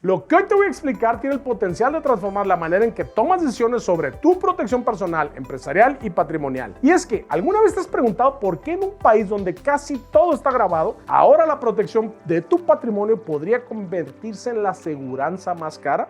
Lo que hoy te voy a explicar tiene el potencial de transformar la manera en que tomas decisiones sobre tu protección personal, empresarial y patrimonial. Y es que, ¿alguna vez te has preguntado por qué en un país donde casi todo está grabado, ahora la protección de tu patrimonio podría convertirse en la aseguranza más cara?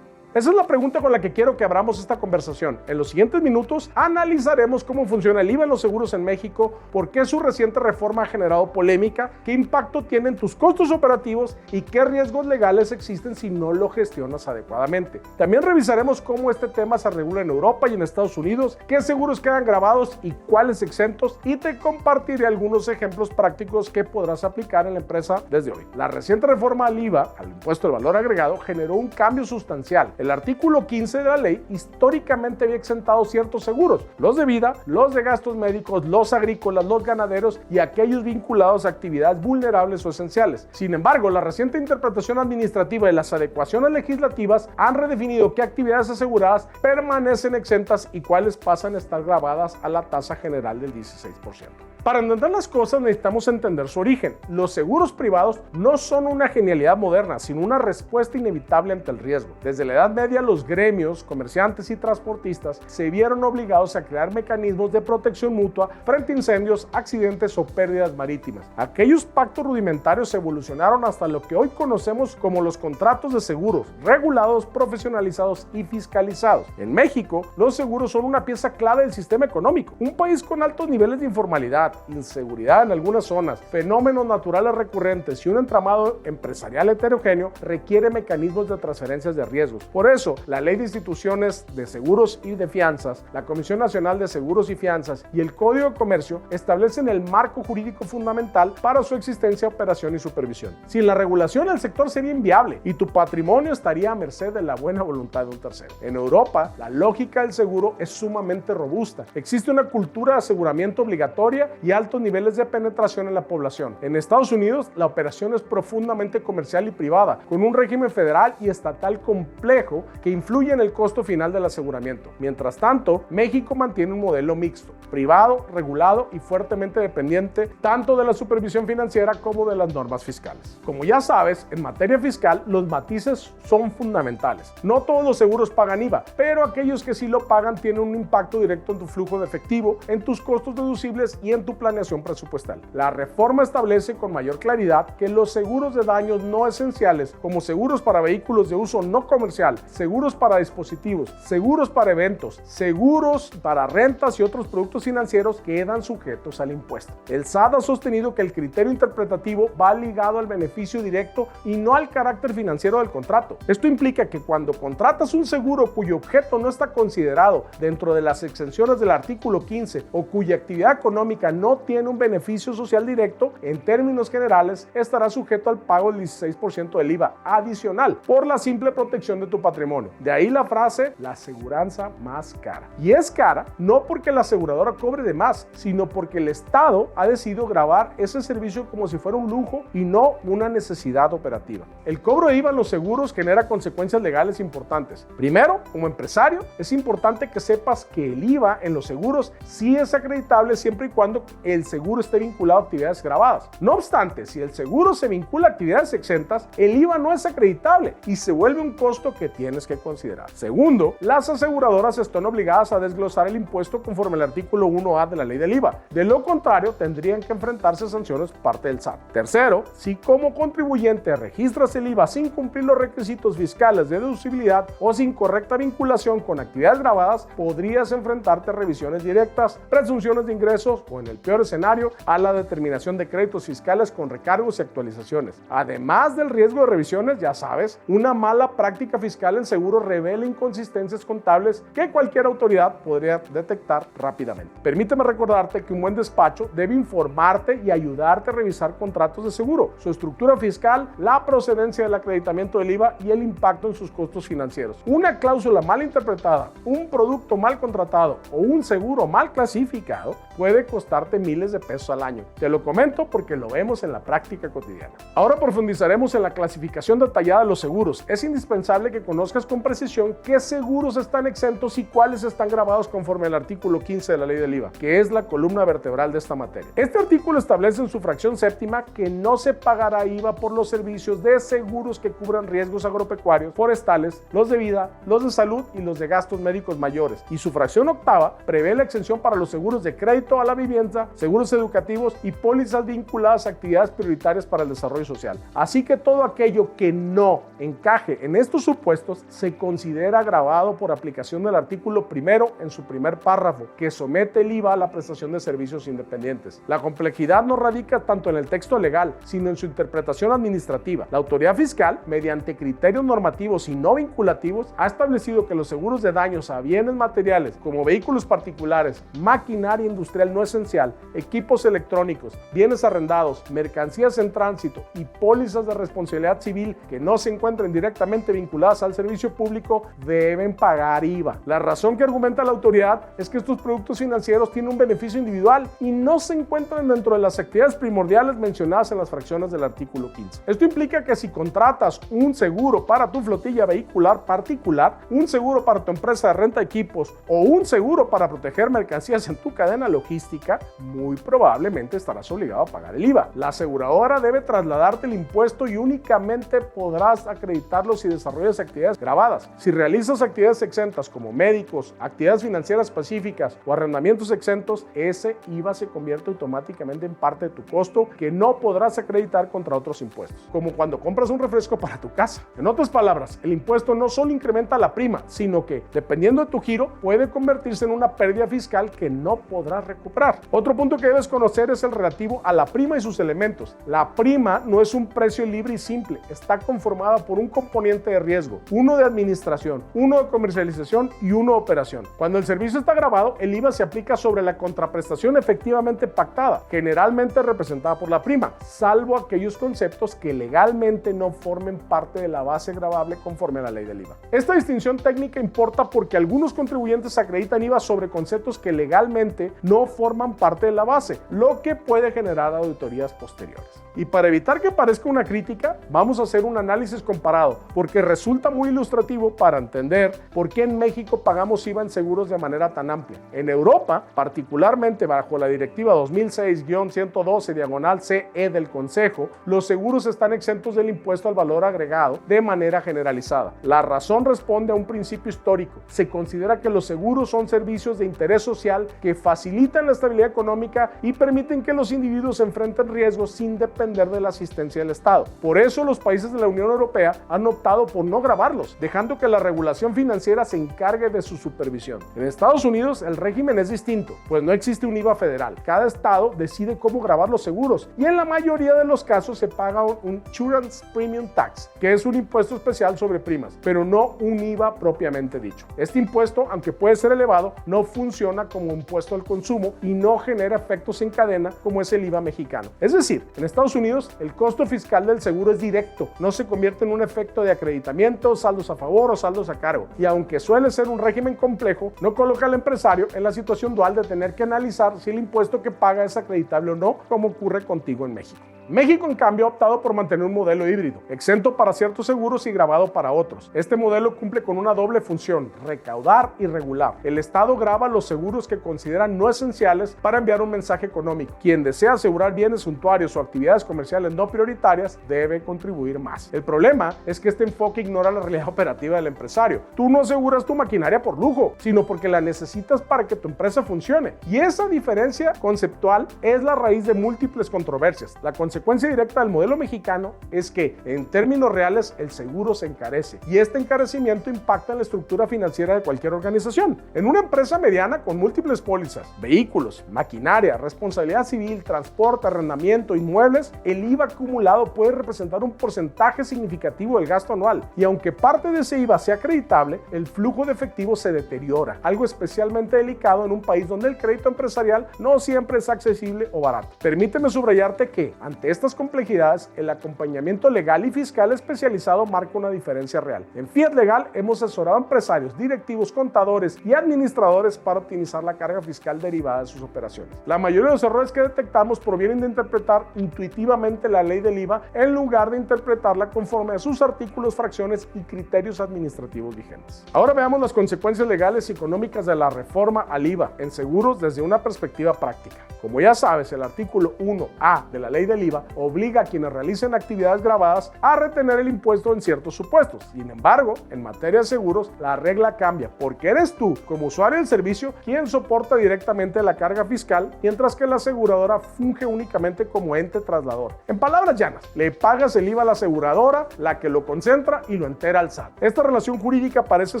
Esa es la pregunta con la que quiero que abramos esta conversación. En los siguientes minutos analizaremos cómo funciona el IVA en los seguros en México, por qué su reciente reforma ha generado polémica, qué impacto tienen tus costos operativos y qué riesgos legales existen si no lo gestionas adecuadamente. También revisaremos cómo este tema se regula en Europa y en Estados Unidos, qué seguros quedan grabados y cuáles exentos, y te compartiré algunos ejemplos prácticos que podrás aplicar en la empresa desde hoy. La reciente reforma al IVA, al impuesto del valor agregado, generó un cambio sustancial. El artículo 15 de la ley históricamente había exentado ciertos seguros, los de vida, los de gastos médicos, los agrícolas, los ganaderos y aquellos vinculados a actividades vulnerables o esenciales. Sin embargo, la reciente interpretación administrativa y las adecuaciones legislativas han redefinido qué actividades aseguradas permanecen exentas y cuáles pasan a estar grabadas a la tasa general del 16%. Para entender las cosas necesitamos entender su origen. Los seguros privados no son una genialidad moderna, sino una respuesta inevitable ante el riesgo. Desde la Edad Media, los gremios, comerciantes y transportistas se vieron obligados a crear mecanismos de protección mutua frente a incendios, accidentes o pérdidas marítimas. Aquellos pactos rudimentarios evolucionaron hasta lo que hoy conocemos como los contratos de seguros, regulados, profesionalizados y fiscalizados. En México, los seguros son una pieza clave del sistema económico. Un país con altos niveles de informalidad, inseguridad en algunas zonas, fenómenos naturales recurrentes y un entramado empresarial heterogéneo requiere mecanismos de transferencias de riesgos. Por eso, la Ley de Instituciones de Seguros y de Fianzas, la Comisión Nacional de Seguros y Fianzas y el Código de Comercio establecen el marco jurídico fundamental para su existencia, operación y supervisión. Sin la regulación, el sector sería inviable y tu patrimonio estaría a merced de la buena voluntad de un tercero. En Europa, la lógica del seguro es sumamente robusta. Existe una cultura de aseguramiento obligatoria y altos niveles de penetración en la población. En Estados Unidos, la operación es profundamente comercial y privada, con un régimen federal y estatal complejo que influye en el costo final del aseguramiento. Mientras tanto, México mantiene un modelo mixto, privado, regulado y fuertemente dependiente tanto de la supervisión financiera como de las normas fiscales. Como ya sabes, en materia fiscal, los matices son fundamentales. No todos los seguros pagan IVA, pero aquellos que sí lo pagan tienen un impacto directo en tu flujo de efectivo, en tus costos deducibles y en tu planeación presupuestal. La reforma establece con mayor claridad que los seguros de daños no esenciales, como seguros para vehículos de uso no comercial, seguros para dispositivos, seguros para eventos, seguros para rentas y otros productos financieros, quedan sujetos al impuesto. El SAT ha sostenido que el criterio interpretativo va ligado al beneficio directo y no al carácter financiero del contrato. Esto implica que cuando contratas un seguro cuyo objeto no está considerado dentro de las exenciones del artículo 15 o cuya actividad económica no tiene un beneficio social directo, en términos generales estará sujeto al pago del 16% del IVA adicional por la simple protección de tu patrimonio. De ahí la frase, la aseguranza más cara. Y es cara no porque la aseguradora cobre de más, sino porque el Estado ha decidido grabar ese servicio como si fuera un lujo y no una necesidad operativa. El cobro de IVA en los seguros genera consecuencias legales importantes. Primero, como empresario, es importante que sepas que el IVA en los seguros sí es acreditable siempre y cuando el seguro esté vinculado a actividades grabadas. No obstante, si el seguro se vincula a actividades exentas, el IVA no es acreditable y se vuelve un costo que tienes que considerar. Segundo, las aseguradoras están obligadas a desglosar el impuesto conforme al artículo 1A de la ley del IVA. De lo contrario, tendrían que enfrentarse a sanciones por parte del SAT. Tercero, si como contribuyente registras el IVA sin cumplir los requisitos fiscales de deducibilidad o sin correcta vinculación con actividades grabadas, podrías enfrentarte a revisiones directas, presunciones de ingresos o, en el peor escenario, a la determinación de créditos fiscales con recargos y actualizaciones. Además del riesgo de revisiones, ya sabes, una mala práctica fiscal en seguros revela inconsistencias contables que cualquier autoridad podría detectar rápidamente. Permíteme recordarte que un buen despacho debe informarte y ayudarte a revisar contratos de seguro, su estructura fiscal, la procedencia del acreditamiento del IVA y el impacto en sus costos financieros. Una cláusula mal interpretada, un producto mal contratado o un seguro mal clasificado puede costarte miles de pesos al año. Te lo comento porque lo vemos en la práctica cotidiana. Ahora profundizaremos en la clasificación detallada de los seguros. Es indispensable que conozcas con precisión qué seguros están exentos y cuáles están grabados conforme al artículo 15 de la Ley del IVA, que es la columna vertebral de esta materia. Este artículo establece en su fracción séptima que no se pagará IVA por los servicios de seguros que cubran riesgos agropecuarios, forestales, los de vida, los de salud y los de gastos médicos mayores. Y su fracción octava prevé la exención para los seguros de crédito a la vivienda, seguros educativos y pólizas vinculadas a actividades prioritarias para el desarrollo social. Así que todo aquello que no encaje en estos supuestos se considera gravado por aplicación del artículo primero en su primer párrafo, que somete el IVA a la prestación de servicios independientes. La complejidad no radica tanto en el texto legal, sino en su interpretación administrativa. La autoridad fiscal, mediante criterios normativos y no vinculativos, ha establecido que los seguros de daños a bienes materiales como vehículos particulares, maquinaria industrial no esencial, equipos electrónicos, bienes arrendados, mercancías en tránsito y pólizas de responsabilidad civil que no se encuentren directamente vinculadas al servicio público deben pagar IVA. La razón que argumenta la autoridad es que estos productos financieros tienen un beneficio individual y no se encuentran dentro de las actividades primordiales mencionadas en las fracciones del artículo 15. Esto implica que si contratas un seguro para tu flotilla vehicular particular, un seguro para tu empresa de renta de equipos o un seguro para proteger mercancías en tu cadena logística, muy probablemente estarás obligado a pagar el IVA. La aseguradora debe trasladarte el impuesto y únicamente podrás acreditarlo si desarrollas actividades gravadas. Si realizas actividades exentas como médicos, actividades financieras específicas o arrendamientos exentos, ese IVA se convierte automáticamente en parte de tu costo que no podrás acreditar contra otros impuestos, como cuando compras un refresco para tu casa. En otras palabras, el impuesto no solo incrementa la prima, sino que, dependiendo de tu giro, puede convertirse en una pérdida fiscal que no podrás recuperar. Otro punto que debes conocer es el relativo a la prima y sus elementos. La prima no es un precio libre y simple, está conformada por un componente de riesgo, uno de administración, uno de comercialización y uno de operación. Cuando el servicio está grabado, el IVA se aplica sobre la contraprestación efectivamente pactada, generalmente representada por la prima, salvo aquellos conceptos que legalmente no formen parte de la base gravable conforme a la ley del IVA. Esta distinción técnica importa porque algunos contribuyentes acreditan IVA sobre conceptos que legalmente no forman parte de la base, lo que puede generar auditorías posteriores. Y para evitar que parezca una crítica, vamos a hacer un análisis comparado, porque resulta muy ilustrativo para entender por qué en México pagamos IVA en seguros de manera tan amplia. En Europa, particularmente bajo la Directiva 2006-112/CE del Consejo, los seguros están exentos del impuesto al valor agregado de manera generalizada. La razón responde a un principio histórico. Se considera que los seguros son servicios de interés social que facilitan la estabilidad económica y permiten que los individuos enfrenten riesgos sin depender de la asistencia del Estado. Por eso los países de la Unión Europea han optado por no gravarlos, dejando que la regulación financiera se encargue de su supervisión. En Estados Unidos el régimen es distinto, pues no existe un IVA federal. Cada estado decide cómo gravar los seguros y en la mayoría de los casos se paga un Insurance Premium Tax, que es un impuesto especial sobre primas, pero no un IVA propiamente dicho. Este impuesto, aunque puede ser elevado, no funciona como impuesto al consumo y no genera efectos en cadena como es el IVA mexicano. Es decir, en Estados Unidos, el costo fiscal del seguro es directo, no se convierte en un efecto de acreditamiento, saldos a favor o saldos a cargo. Y aunque suele ser un régimen complejo, no coloca al empresario en la situación dual de tener que analizar si el impuesto que paga es acreditable o no, como ocurre contigo en México. México, en cambio, ha optado por mantener un modelo híbrido, exento para ciertos seguros y gravado para otros. Este modelo cumple con una doble función, recaudar y regular. El Estado grava los seguros que consideran no esenciales para enviar un mensaje económico. Quien desea asegurar bienes suntuarios o actividades comerciales no prioritarias debe contribuir más. El problema es que este enfoque ignora la realidad operativa del empresario. Tú no aseguras tu maquinaria por lujo, sino porque la necesitas para que tu empresa funcione. Y esa diferencia conceptual es la raíz de múltiples controversias. La consecuencia directa del modelo mexicano es que, en términos reales, el seguro se encarece y este encarecimiento impacta en la estructura financiera de cualquier organización. En una empresa mediana con múltiples pólizas, vehículos, maquinaria, responsabilidad civil, transporte, arrendamiento, inmuebles, el IVA acumulado puede representar un porcentaje significativo del gasto anual y aunque parte de ese IVA sea acreditable, el flujo de efectivo se deteriora, algo especialmente delicado en un país donde el crédito empresarial no siempre es accesible o barato. Permíteme subrayarte que, ante estas complejidades, el acompañamiento legal y fiscal especializado marca una diferencia real. En Fiat Legal hemos asesorado a empresarios, directivos, contadores y administradores para optimizar la carga fiscal derivada derivada de sus operaciones. La mayoría de los errores que detectamos provienen de interpretar intuitivamente la ley del IVA en lugar de interpretarla conforme a sus artículos, fracciones y criterios administrativos vigentes. Ahora veamos las consecuencias legales y económicas de la reforma al IVA en seguros desde una perspectiva práctica. Como ya sabes, el artículo 1A de la ley del IVA obliga a quienes realicen actividades gravadas a retener el impuesto en ciertos supuestos. Sin embargo, en materia de seguros, la regla cambia porque eres tú, como usuario del servicio, quien soporta directamente la carga fiscal, mientras que la aseguradora funge únicamente como ente traslador. En palabras llanas, le pagas el IVA a la aseguradora, la que lo concentra y lo entera al SAT. Esta relación jurídica parece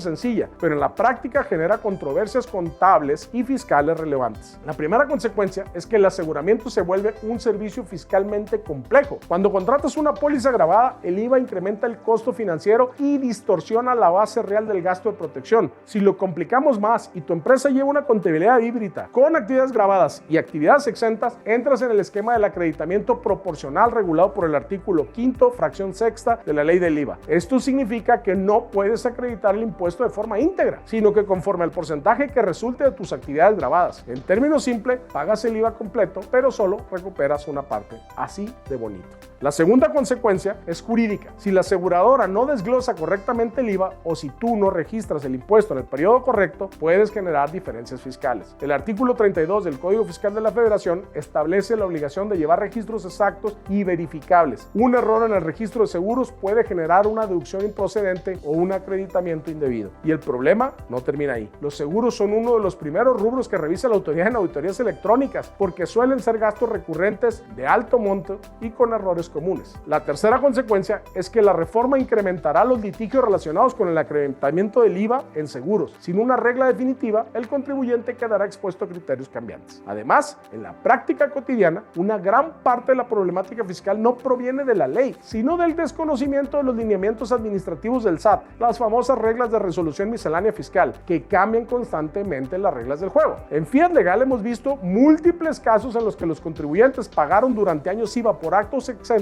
sencilla, pero en la práctica genera controversias contables y fiscales relevantes. La primera consecuencia es que el aseguramiento se vuelve un servicio fiscalmente complejo. Cuando contratas una póliza gravada, el IVA incrementa el costo financiero y distorsiona la base real del gasto de protección. Si lo complicamos más y tu empresa lleva una contabilidad híbrida con actividades gravadas y actividades exentas, entras en el esquema del acreditamiento proporcional regulado por el artículo 5º, fracción sexta de la ley del IVA. Esto significa que no puedes acreditar el impuesto de forma íntegra, sino que conforme al porcentaje que resulte de tus actividades gravadas. En términos simples, pagas el IVA completo, pero solo recuperas una parte. Así de bonito. La segunda consecuencia es jurídica. Si la aseguradora no desglosa correctamente el IVA o si tú no registras el impuesto en el periodo correcto, puedes generar diferencias fiscales. El artículo 32 del Código Fiscal de la Federación establece la obligación de llevar registros exactos y verificables. Un error en el registro de seguros puede generar una deducción improcedente o un acreditamiento indebido. Y el problema no termina ahí. Los seguros son uno de los primeros rubros que revisa la autoridad en auditorías electrónicas porque suelen ser gastos recurrentes de alto monto y con errores comunes. La tercera consecuencia es que la reforma incrementará los litigios relacionados con el acreditamiento del IVA en seguros. Sin una regla definitiva, el contribuyente quedará expuesto a criterios cambiantes. Además, en la práctica cotidiana, una gran parte de la problemática fiscal no proviene de la ley, sino del desconocimiento de los lineamientos administrativos del SAT, las famosas reglas de resolución miscelánea fiscal, que cambian constantemente las reglas del juego. En Fiat Legal hemos visto múltiples casos en los que los contribuyentes pagaron durante años IVA por actos exentos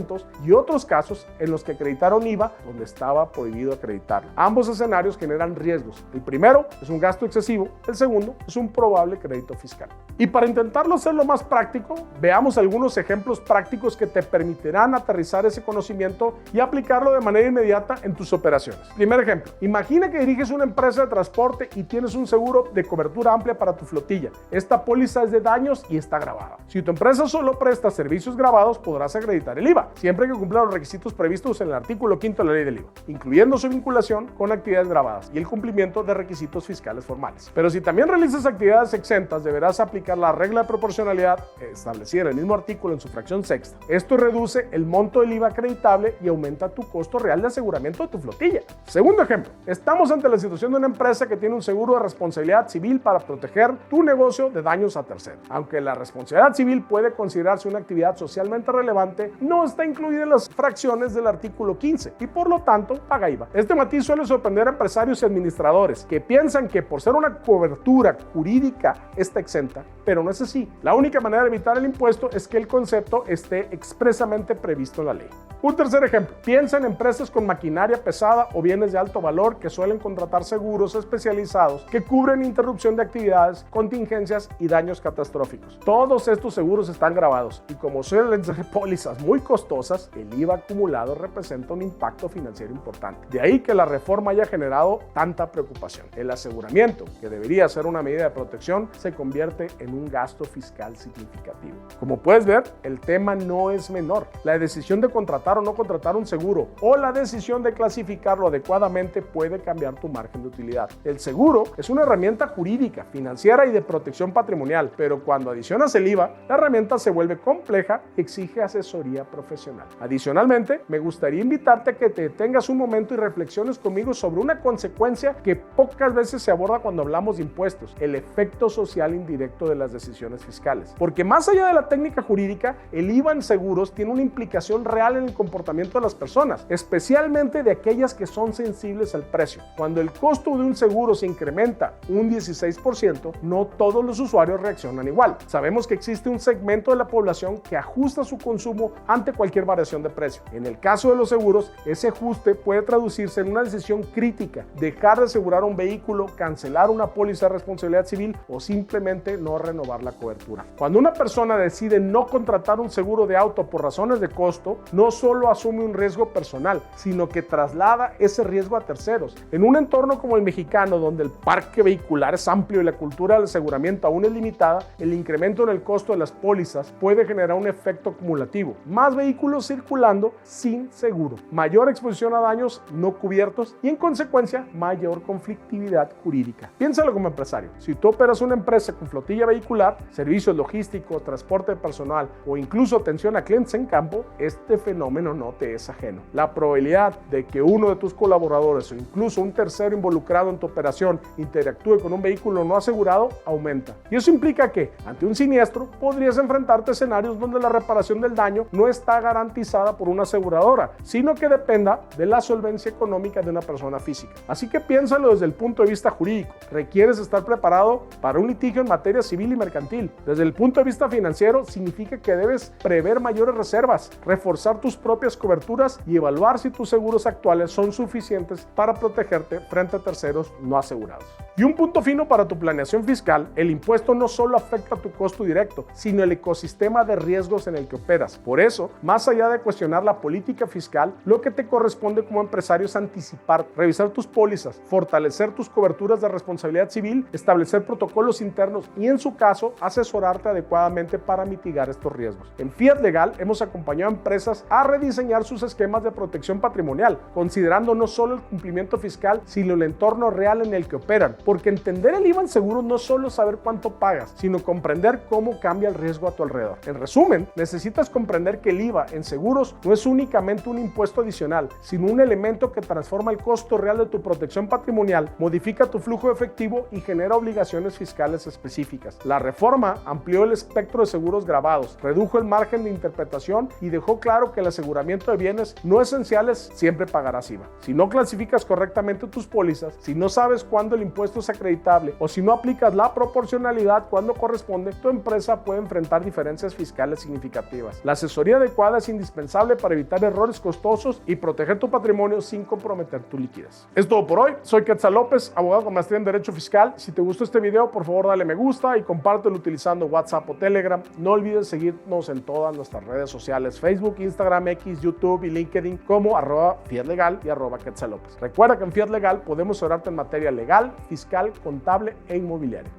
y otros casos en los que acreditaron IVA donde estaba prohibido acreditarlo. Ambos escenarios generan riesgos. El primero es un gasto excesivo, el segundo es un probable crédito fiscal. Y para intentarlo hacerlo más práctico, veamos algunos ejemplos prácticos que te permitirán aterrizar ese conocimiento y aplicarlo de manera inmediata en tus operaciones. Primer ejemplo, imagina que diriges una empresa de transporte y tienes un seguro de cobertura amplia para tu flotilla. Esta póliza es de daños y está grabada. Si tu empresa solo presta servicios grabados, podrás acreditar el IVA, siempre que cumpla los requisitos previstos en el artículo 5º de la ley del IVA, incluyendo su vinculación con actividades grabadas y el cumplimiento de requisitos fiscales formales. Pero si también realizas actividades exentas, deberás aplicar la regla de proporcionalidad establecida en el mismo artículo en su fracción sexta. Esto reduce el monto del IVA acreditable y aumenta tu costo real de aseguramiento de tu flotilla. Segundo ejemplo, estamos ante la situación de una empresa que tiene un seguro de responsabilidad civil para proteger tu negocio de daños a terceros. Aunque la responsabilidad civil puede considerarse una actividad socialmente relevante, no está incluida en las fracciones del artículo 15 y por lo tanto paga IVA. Este matiz suele sorprender a empresarios y administradores que piensan que por ser una cobertura jurídica está exenta, pero no es así. La única manera de evitar el impuesto es que el concepto esté expresamente previsto en la ley. Un tercer ejemplo, piensa en empresas con maquinaria pesada o bienes de alto valor que suelen contratar seguros especializados que cubren interrupción de actividades, contingencias y daños catastróficos. Todos estos seguros están grabados y como suelen ser pólizas muy costosas, el IVA acumulado representa un impacto financiero importante. De ahí que la reforma haya generado tanta preocupación. El aseguramiento, que debería ser una medida de protección, se convierte en un gasto fiscal significativo. Como puedes ver, el tema no es menor. La decisión de contratar o no contratar un seguro o la decisión de clasificarlo adecuadamente puede cambiar tu margen de utilidad. El seguro es una herramienta jurídica, financiera y de protección patrimonial, pero cuando adicionas el IVA, la herramienta se vuelve compleja y exige asesoría profesional. Adicionalmente, me gustaría invitarte a que te detengas un momento y reflexiones conmigo sobre una consecuencia que pocas veces se aborda cuando hablamos de impuestos: el efecto social indirecto de las decisiones fiscales. Porque más allá de la técnica jurídica, el IVA en seguros tiene una implicación real en el comportamiento de las personas, especialmente de aquellas que son sensibles al precio. Cuando el costo de un seguro se incrementa un 16%, no todos los usuarios reaccionan igual. Sabemos que existe un segmento de la población que ajusta su consumo ante cualquier cualquier variación de precio. En el caso de los seguros, ese ajuste puede traducirse en una decisión crítica: dejar de asegurar un vehículo, cancelar una póliza de responsabilidad civil o simplemente no renovar la cobertura. Cuando una persona decide no contratar un seguro de auto por razones de costo, no solo asume un riesgo personal, sino que traslada ese riesgo a terceros. En un entorno como el mexicano, donde el parque vehicular es amplio y la cultura del aseguramiento aún es limitada, el incremento en el costo de las pólizas puede generar un efecto acumulativo: más vehículos circulando sin seguro, mayor exposición a daños no cubiertos y, en consecuencia, mayor conflictividad jurídica. Piénsalo como empresario. Si tú operas una empresa con flotilla vehicular, servicios logísticos, transporte de personal o incluso atención a clientes en campo, este fenómeno no te es ajeno. La probabilidad de que uno de tus colaboradores o incluso un tercero involucrado en tu operación interactúe con un vehículo no asegurado aumenta. Y eso implica que, ante un siniestro, podrías enfrentarte a escenarios donde la reparación del daño no está garantizada por una aseguradora, sino que dependa de la solvencia económica de una persona física. Así que piénsalo desde el punto de vista jurídico. Requieres estar preparado para un litigio en materia civil y mercantil. Desde el punto de vista financiero, significa que debes prever mayores reservas, reforzar tus propias coberturas y evaluar si tus seguros actuales son suficientes para protegerte frente a terceros no asegurados. Y un punto fino para tu planeación fiscal: el impuesto no solo afecta tu costo directo, sino el ecosistema de riesgos en el que operas. Por eso, más allá de cuestionar la política fiscal, lo que te corresponde como empresario es anticipar, revisar tus pólizas, fortalecer tus coberturas de responsabilidad civil, establecer protocolos internos y, en su caso, asesorarte adecuadamente para mitigar estos riesgos. En Fiat Legal hemos acompañado a empresas a rediseñar sus esquemas de protección patrimonial, considerando no solo el cumplimiento fiscal, sino el entorno real en el que operan. Porque entender el IVA en seguros no es solo saber cuánto pagas, sino comprender cómo cambia el riesgo a tu alrededor. En resumen, necesitas comprender que el IVA en seguros no es únicamente un impuesto adicional, sino un elemento que transforma el costo real de tu protección patrimonial, modifica tu flujo de efectivo y genera obligaciones fiscales específicas. La reforma amplió el espectro de seguros gravados, redujo el margen de interpretación y dejó claro que el aseguramiento de bienes no esenciales siempre pagarás IVA. Si no clasificas correctamente tus pólizas, si no sabes cuándo el impuesto es acreditable o si no aplicas la proporcionalidad cuando corresponde, tu empresa puede enfrentar diferencias fiscales significativas. La asesoría adecuada es indispensable para evitar errores costosos y proteger tu patrimonio sin comprometer tu liquidez. Es todo por hoy. Soy Quetzal López, abogado con maestría en Derecho Fiscal. Si te gustó este video, por favor dale me gusta y compártelo utilizando WhatsApp o Telegram. No olvides seguirnos en todas nuestras redes sociales: Facebook, Instagram, X, YouTube y LinkedIn como @FiatLegal y @Quetzal López. Recuerda que en Fiat Legal podemos asesorarte en materia legal, fiscal, contable e inmobiliaria.